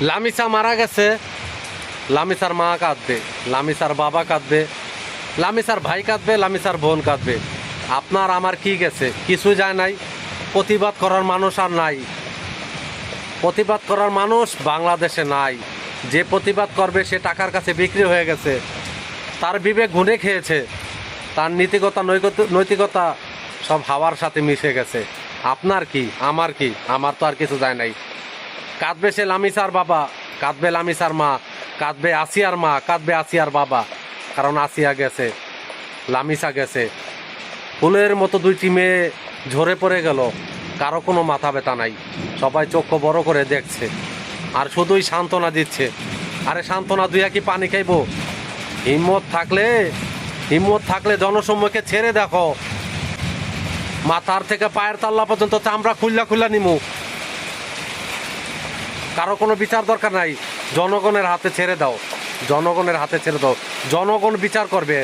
লামিসা মারা গেছে, লামিসার মা কাঁদবে, লামিসার বাবা কাঁদবে, লামিসার ভাই কাঁদবে, লামিসার বোন কাঁদবে। আপনার আমার কি গেছে? কিছু যায় নাই। প্রতিবাদ করার মানুষ আর নাই। প্রতিবাদ করার মানুষ বাংলাদেশে নাই। যে প্রতিবাদ করবে সে টাকার কাছে বিক্রি হয়ে গেছে। তার বিবেক ঘুণে খেয়েছে। তার নীতিগতা নৈতিকতা সব হাওয়ার সাথে মিশে গেছে। আপনার কি, আমার কি? আমার তো আর কিছু যায় নাই। কাঁদবে সে লামিসার বাবা, কাঁদবে লামিসার মা, কাঁদবে আসিয়ার মা, কাঁদবে আসিয়ার বাবা। কারণ আসিয়া গেছে, লামিসা গেছে। ফুলের মতো দুইটি মেয়ে ঝরে পড়ে গেল, কারো কোনো মাথা ব্যথা নাই। সবাই চক্ষু বড় করে দেখছে আর শুধুই সান্ত্বনা দিচ্ছে। আরে সান্ত্বনা দুইয়া কি পানি খাইব? হিম্মত থাকলে জনসম্মুখে ছেড়ে দেখো। মাথার থেকে পায়ের তাল্লা পর্যন্ত চামড়া খুল্লা নিমু। কারো কোনো বিচার দরকার নাই। জনগণের হাতে ছেড়ে দাও, জনগণের হাতে ছেড়ে দাও। জনগণ বিচার করবে।